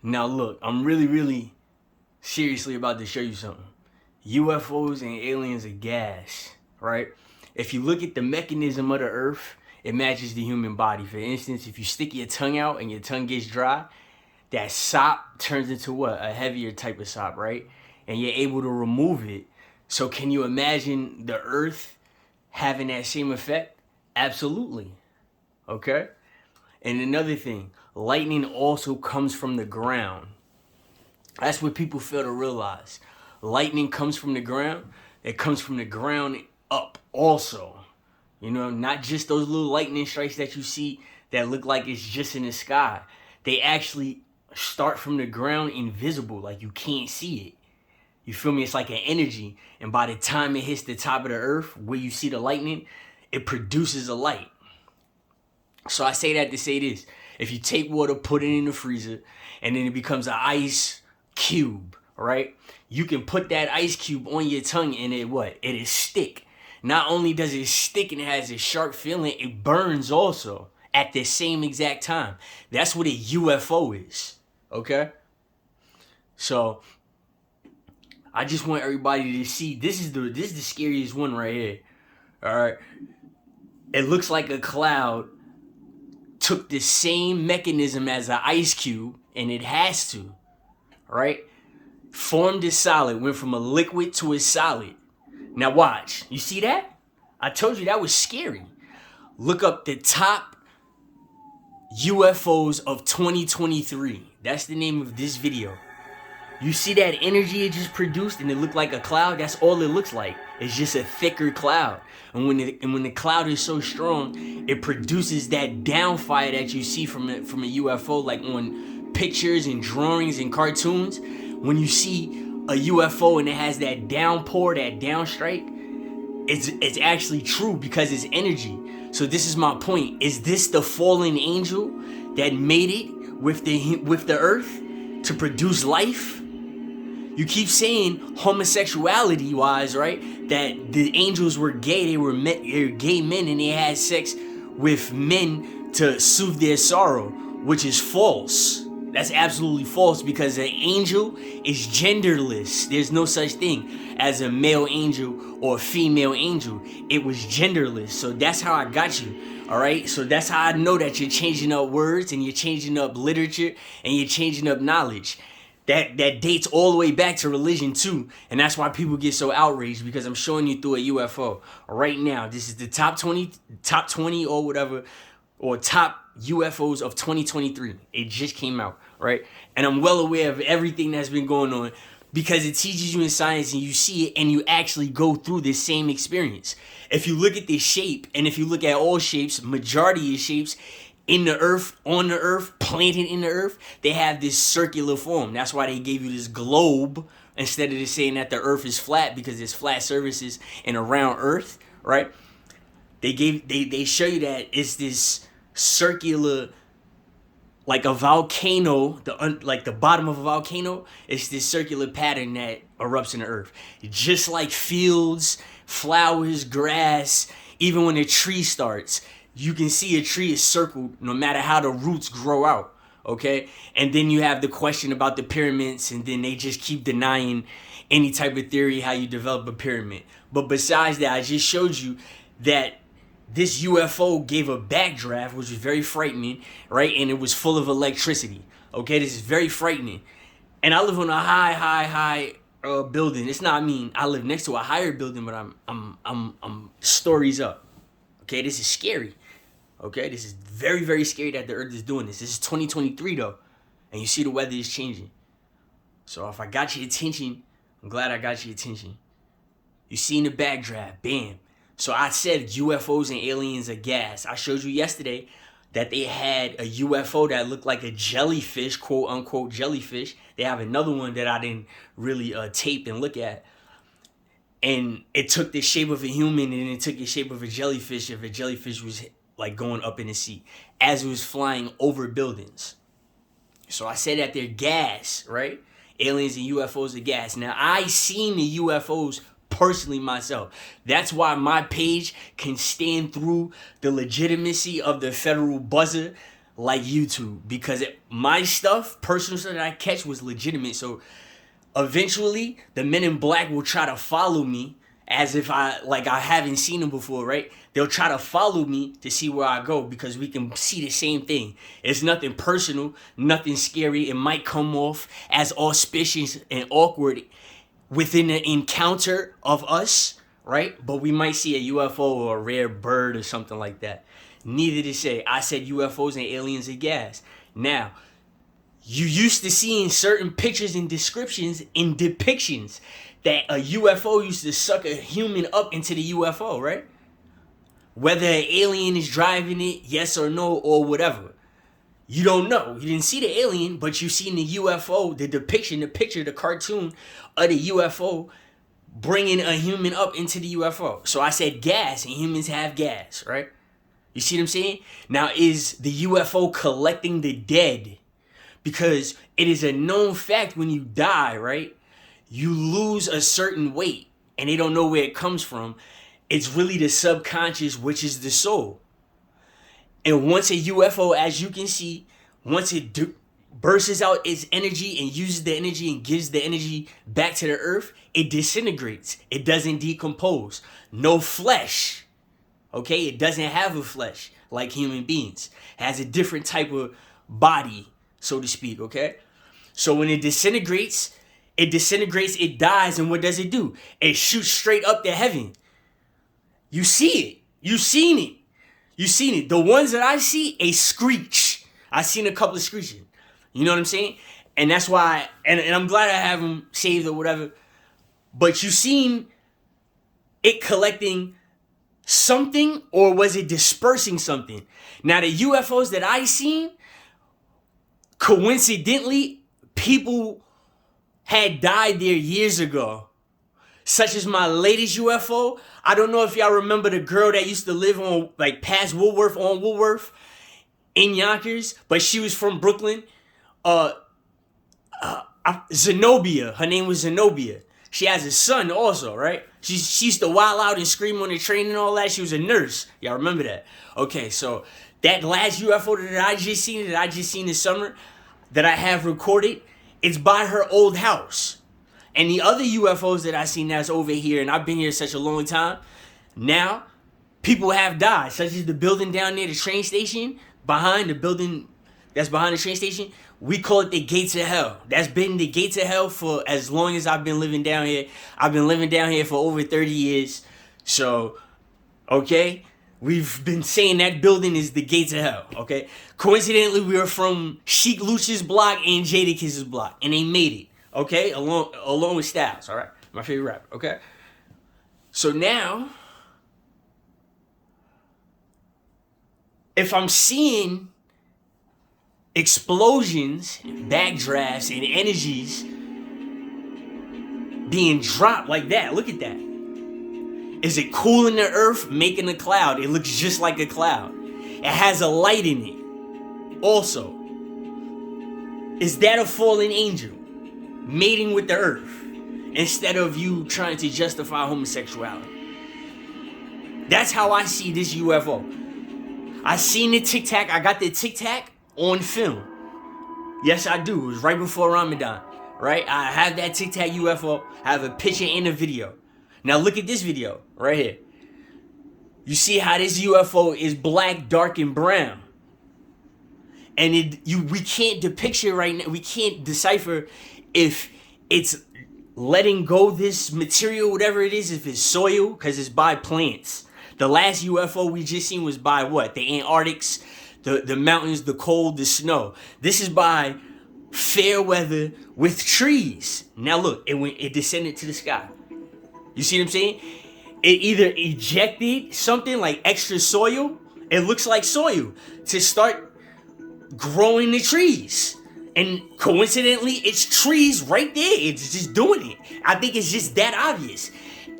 Now look, I'm really seriously about to show you something. UFOs and aliens are gas, right? If you look at the mechanism of the earth, it matches the human body. For instance, if you stick your tongue out and your tongue gets dry, that sop turns into what? A heavier type of sop, right? And you're able to remove it. So can you imagine the earth having that same effect? Absolutely. Okay? And another thing, lightning also comes from the ground. That's what people fail to realize. Lightning comes from the ground. It comes from the ground up also. You know, not just those little lightning strikes that you see that look like it's just in the sky. They actually start from the ground invisible, like you can't see it. You feel me? It's like an energy. And by the time it hits the top of the earth, where you see the lightning, it produces a light. So I say that to say this. If you take water, put it in the freezer, and then it becomes an ice cube, right? You can put that ice cube on your tongue and it what? It is stick. Not only does it stick and it has a sharp feeling, it burns also at the same exact time. That's what a UFO is, okay? So I just want everybody to see this is the scariest one right here. All right. It looks like a cloud took the same mechanism as an ice cube, and it has to, right? Formed a solid, went from a liquid to a solid. Now watch. You see that? I told you that was scary. Look up the top UFOs of 2023. That's the name of this video. You see that energy it just produced and it looked like a cloud? That's all it looks like. It's just a thicker cloud. And when the cloud is so strong, it produces that downfire that you see from a UFO, like on pictures and drawings and cartoons. When you see a UFO and it has that downpour, that downstrike, it's actually true because it's energy. So this is my point. Is this the fallen angel that made it with the earth to produce life? You keep saying homosexuality wise, right? That the angels were gay, they were gay men and they had sex with men to soothe their sorrow, which is false. That's absolutely false because an angel is genderless. There's no such thing as a male angel or a female angel. It was genderless. So that's how I got you. All right. So that's how I know that you're changing up words and you're changing up literature and you're changing up knowledge. That dates all the way back to religion too. And that's why people get so outraged because I'm showing you through a UFO right now. This is the top 20 or whatever, or top UFOs of 2023. It just came out, right? And I'm well aware of everything that's been going on because it teaches you in science and you see it and you actually go through this same experience. If you look at this shape and if you look at all shapes, majority of shapes in the earth, on the earth, planted in the earth, they have this circular form. That's why they gave you this globe instead of just saying that the earth is flat because there's flat surfaces and around earth, right? They show you that it's this circular, like a volcano, like the bottom of a volcano. It's this circular pattern that erupts in the earth. Just like fields, flowers, grass, even when a tree starts, you can see a tree is circled no matter how the roots grow out, okay? And then you have the question about the pyramids, and then they just keep denying any type of theory how you develop a pyramid. But besides that, I just showed you that this UFO gave a backdraft, which was very frightening, right? And it was full of electricity, okay? This is very frightening. And I live on a high building. It's not, I mean, I live next to a higher building, but I'm stories up. Okay, this is scary. Okay, this is very scary that the earth is doing this. This is 2023 though, and you see the weather is changing. So if I got your attention, I'm glad I got your attention. You seen the backdraft, bam. So I said UFOs and aliens are gas. I showed you yesterday that they had a UFO that looked like a jellyfish, quote unquote jellyfish. They have another one that I didn't really tape and look at. And it took the shape of a human and it took the shape of a jellyfish if a jellyfish was like going up in the sea as it was flying over buildings. So I said that they're gas, right? Aliens and UFOs are gas. Now, I seen the UFOs personally myself. That's why my page can stand through the legitimacy of the federal buzzer like YouTube, because my stuff, personal stuff that I catch was legitimate. So eventually the men in black will try to follow me as if I haven't seen them before, right? They'll try to follow me to see where I go because we can see the same thing. It's nothing personal, nothing scary. It might come off as auspicious and awkward within the encounter of us, right? But we might see a UFO or a rare bird or something like that. Neither to say, I said UFOs and aliens are gas. Now, you used to seeing certain pictures and descriptions and depictions that a UFO used to suck a human up into the UFO, right? Whether an alien is driving it, yes or no, or whatever. You don't know. You didn't see the alien, but you seen the UFO, the depiction, the picture, the cartoon of the UFO bringing a human up into the UFO. So I said gas, and humans have gas, right? You see what I'm saying? Now, is the UFO collecting the dead? Because it is a known fact when you die, right? You lose a certain weight, and they don't know where it comes from. It's really the subconscious, which is the soul. And once a UFO, as you can see, once it bursts out its energy and uses the energy and gives the energy back to the earth, it disintegrates. It doesn't decompose. No flesh. Okay? It doesn't have a flesh like human beings. It has a different type of body, so to speak, okay? So when it disintegrates, it dies, and what does it do? It shoots straight up to heaven. You see it. You've seen it. You've seen it. The ones that I see, a screech. I've seen a couple of screeching. You know what I'm saying? And that's why, and I'm glad I have them saved or whatever. But you seen it collecting something, or was it dispersing something? Now, the UFOs that I seen, coincidentally, people had died there years ago. Such as my latest UFO. I don't know if y'all remember the girl that used to live on, like, past Woolworth, on Woolworth in Yonkers, but she was from Brooklyn. Zenobia. Her name was Zenobia. She has a son also, right? She used to wild out and scream on the train and all that. She was a nurse. Y'all remember that? Okay, so that last UFO that I just seen this summer, that I have recorded, it's by her old house. And the other UFOs that I seen that's over here, and I've been here such a long time, now people have died, such as the building down near the train station, behind the building that's behind the train station. We call it the gates of hell. That's been the gates of hell for as long as I've been living down here. I've been living down here for over 30 years. So, okay, we've been saying that building is the gates of hell, okay? Coincidentally, we were from Sheik Luch's block and Jadakiss's block, and they made it. Okay, along with Styles, all right? My favorite rapper, okay? So now, if I'm seeing explosions, backdrafts, and energies being dropped like that, look at that. Is it cooling the earth, making a cloud? It looks just like a cloud. It has a light in it. Also, is that a fallen angel mating with the earth instead of you trying to justify homosexuality? That's how I see this UFO. I seen the Tic Tac. I got the Tic Tac on film. Yes, I do. It was right before Ramadan, right? I have that Tic Tac UFO. I have a picture and a video. Now look at this video right here. You see how this UFO is black, dark, and brown. And we can't depict it right now. We can't decipher if it's letting go this material, whatever it is, if it's soil, because it's by plants. The last UFO we just seen was by what? The Antarctics, the mountains, the cold, the snow. This is by fair weather with trees. Now look, it descended to the sky. You see what I'm saying? It either ejected something like extra soil, it looks like soil, to start growing the trees. And coincidentally, it's trees right there. It's just doing it. I think it's just that obvious.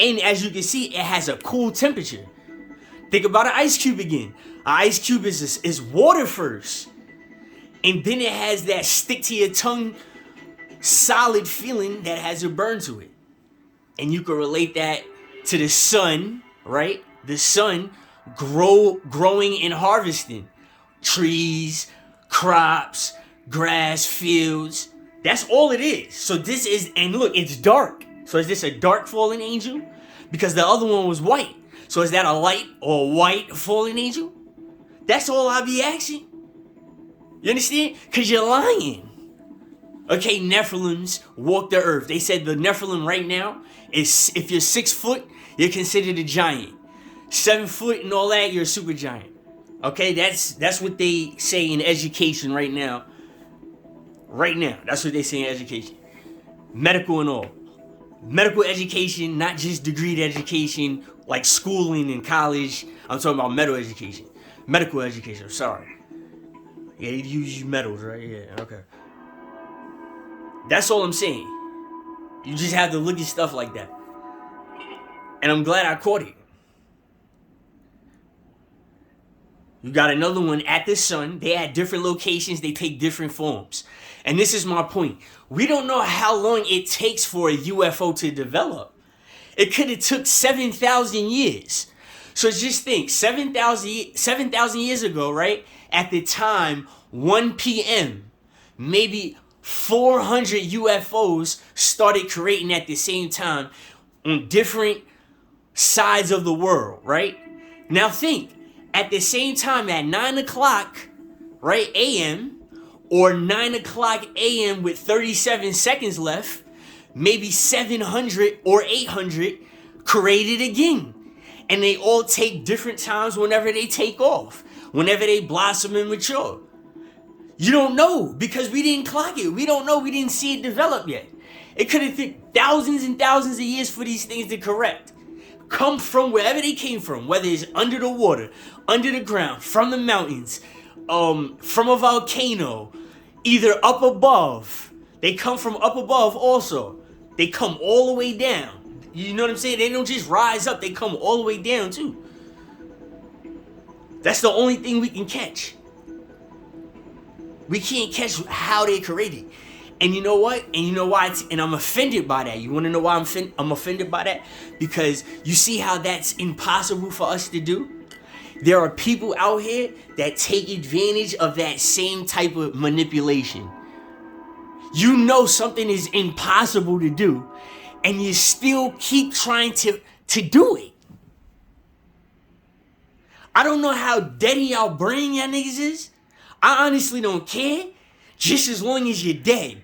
And as you can see, it has a cool temperature. Think about an ice cube again. An ice cube is water first. And then it has that stick to your tongue solid feeling that has a burn to it. And you can relate that to the sun, right? The sun growing and harvesting trees, crops, grass, fields. That's all it is. So this is, and look, it's dark. So is this a dark fallen angel? Because the other one was white. So is that a light or white fallen angel? That's all I be asking. You understand? Because you're lying. Okay, Nephilims walk the earth. They said the Nephilim right now is, if you're 6 foot, you're considered a giant. 7 foot and all that, you're a super giant. Okay, that's what they say in education right now. Right now, that's what they say in education. Medical and all. Medical education, not just degree education, like schooling in college. I'm talking about medical education. Medical education, I'm sorry. Yeah, you use metals, right? Yeah, okay. That's all I'm saying. You just have to look at stuff like that. And I'm glad I caught it. You got another one at the sun. They at different locations. They take different forms. And this is my point. We don't know how long it takes for a UFO to develop. It could have took 7,000 years. So just think, 7,000 years ago, right? At the time, 1 p.m., maybe 400 UFOs started creating at the same time on different sides of the world, right? Now think, at the same time at 9 o'clock, right, a.m., or 9 o'clock a.m. with 37 seconds left, maybe 700 or 800 created again. And they all take different times whenever they take off, whenever they blossom and mature. You don't know because we didn't clock it. We don't know. We didn't see it develop yet. It could have taken thousands and thousands of years for these things to correct. Come from wherever they came from, whether it's under the water, under the ground, from the mountains, from a volcano, either up above. They come from up above also. They come all the way down. You know what I'm saying? They don't just rise up, they come all the way down too. That's the only thing we can catch. We can't catch how they created. And you know what? And you know why? And I'm offended by that. You want to know why I'm offended by that? Because you see how that's impossible for us to do? There are people out here that take advantage of that same type of manipulation. You know something is impossible to do, and you still keep trying to do it. I don't know how dead in y'all brain y'all niggas is. I honestly don't care. Just as long as you're dead.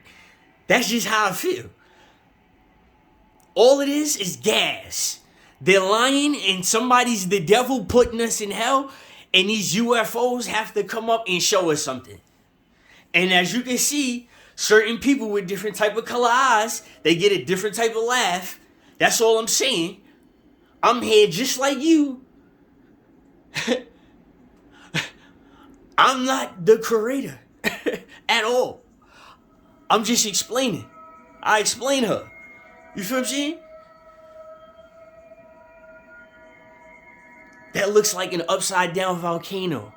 That's just how I feel. All it is gas. They're lying and somebody's the devil putting us in hell, and these UFOs have to come up and show us something. And as you can see, certain people with different type of color eyes, they get a different type of laugh. That's all I'm saying. I'm here just like you. I'm not the creator at all. I'm just explaining. I explain her. You feel what I'm saying? That looks like an upside down volcano.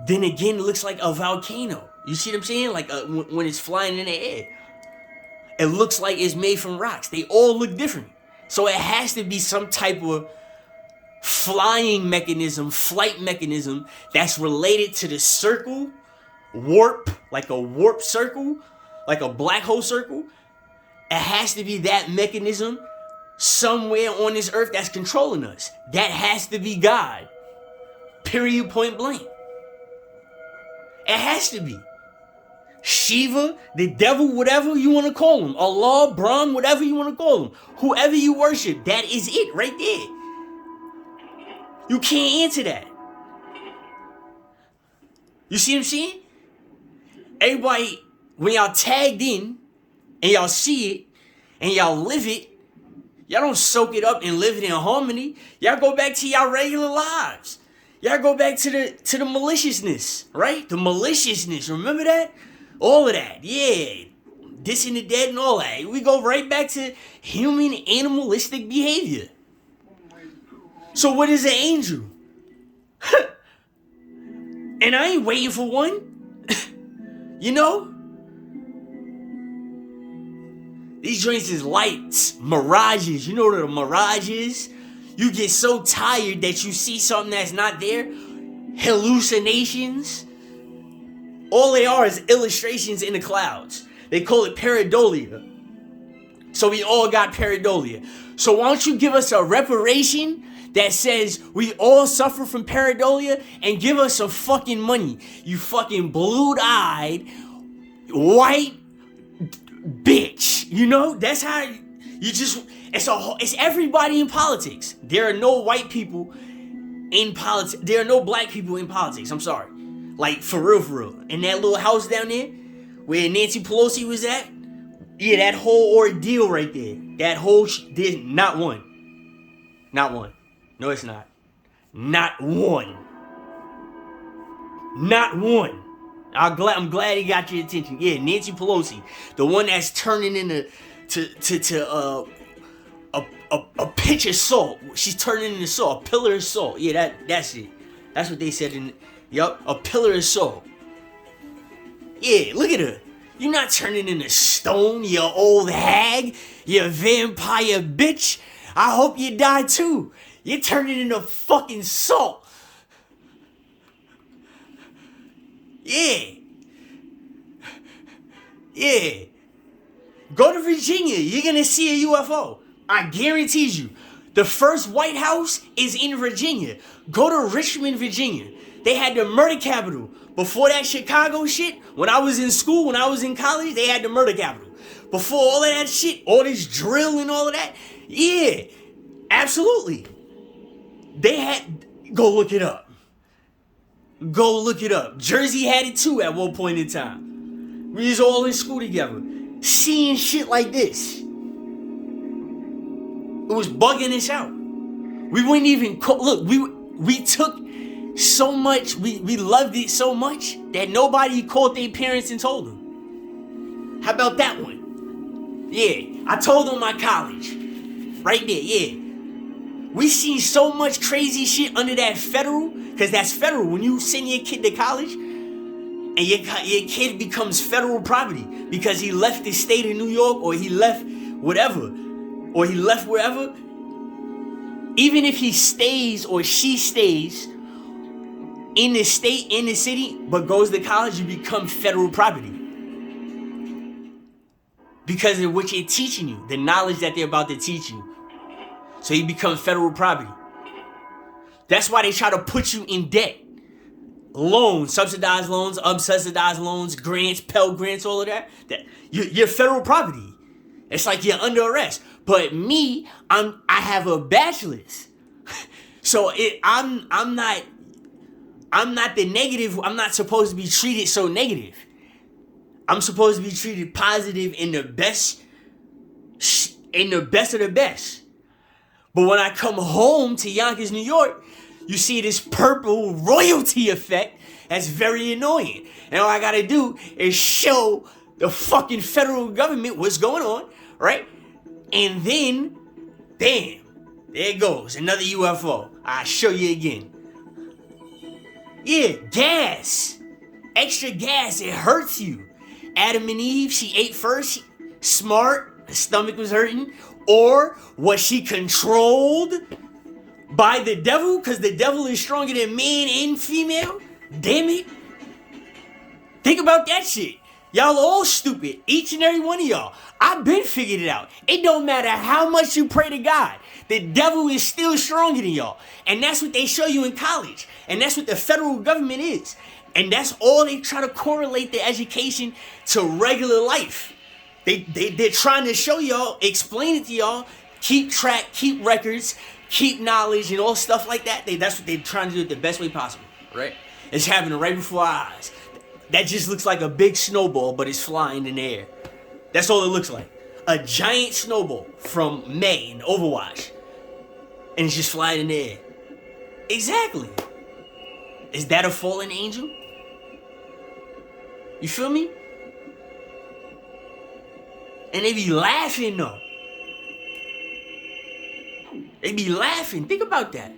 Then again, it looks like a volcano. You see what I'm saying? Like when it's flying in the air. It looks like it's made from rocks. They all look different. So it has to be some type of flying mechanism, flight mechanism that's related to the circle, warp, like a warp circle, like a black hole circle. It has to be that mechanism somewhere on this earth that's controlling us. That has to be God. Period, point blank. It has to be. Shiva, the devil, whatever you want to call him. Allah, Brahm, whatever you want to call him. Whoever you worship, that is it right there. You can't answer that. You see what I'm saying? Everybody, when y'all tagged in and y'all see it and y'all live it, y'all don't soak it up and live it in harmony. Y'all go back to y'all regular lives. Y'all go back to the maliciousness, right? The maliciousness, remember that? All of that, yeah. Dissing the dead and all that. We go right back to human animalistic behavior. So what is an angel? And I ain't waiting for one. You know? These joints is lights, mirages. You know what a mirage is? You get so tired that you see something that's not there. Hallucinations. All they are is illustrations in the clouds. They call it pareidolia. So we all got pareidolia. So why don't you give us a reparation that says we all suffer from pareidolia and give us some fucking money. You fucking blue-eyed, white bitch. You know, that's how you just, it's everybody in politics. There are no white people in politics. There are no black people in politics. I'm sorry. Like, for real. In that little house down there where Nancy Pelosi was at, yeah, that whole ordeal right there. That whole there's not one. Not one. No, it's not. Not one. Not one. I'm glad he got your attention. Yeah, Nancy Pelosi, the one that's turning into a pitch of salt. She's turning into salt, a pillar of salt. Yeah, that's it. That's what they said in. Yup, a pillar of salt. Yeah, look at her. You're not turning into stone, you old hag, you vampire bitch. I hope you die too. You're turning into fucking salt. Yeah. Yeah. Go to Virginia. You're gonna see a UFO. I guarantee you. The first White House is in Virginia. Go to Richmond, Virginia. They had the murder capital. Before that Chicago shit, when I was in school, when I was in college, they had the murder capital. Before all of that shit, all this drill and all of that, yeah, absolutely. They had, go look it up. Go look it up. Jersey had it too at one point in time. We was all in school together, seeing shit like this. It was bugging us out. We wouldn't even, look, we took so much, we loved it so much that nobody called their parents and told them. How about that one? Yeah, I told them my college. Right there, yeah. We seen so much crazy shit under that federal, because that's federal. When you send your kid to college, and your kid becomes federal property because he left the state of New York, or he left whatever, or he left wherever, even if he stays or she stays in the state, in the city, but goes to college, you become federal property. Because of what you're teaching you, the knowledge that they're about to teach you. So you become federal property. That's why they try to put you in debt. Loans, subsidized loans, unsubsidized loans, grants, Pell Grants, all of that. You're federal property. It's like you're under arrest. But me, I have a bachelor's. So I'm not the negative. I'm not supposed to be treated so negative. I'm supposed to be treated positive in the best of the best. But when I come home to Yonkers, New York, you see this purple royalty effect that's very annoying. And all I gotta do is show the fucking federal government what's going on, right? And then, bam, there it goes, another UFO. I'll show you again. Yeah, gas. Extra gas, it hurts you. Adam and Eve, she ate first, smart, her stomach was hurting. Or was she controlled by the devil? Because the devil is stronger than man and female? Damn it. Think about that shit. Y'all all stupid. Each and every one of y'all. I've been figured it out. It don't matter how much you pray to God. The devil is still stronger than y'all. And that's what they show you in college. And that's what the federal government is. And that's all they try to correlate the education to regular life. They're trying to show y'all, explain it to y'all, keep track, keep records, keep knowledge, and all stuff like that. That's what they're trying to do the best way possible, right? It's happening right before our eyes. That just looks like a big snowball, but it's flying in the air. That's all it looks like. A giant snowball from May in Overwatch. And it's just flying in the air. Exactly. Is that a fallen angel? You feel me? And they be laughing though. They be laughing. Think about that.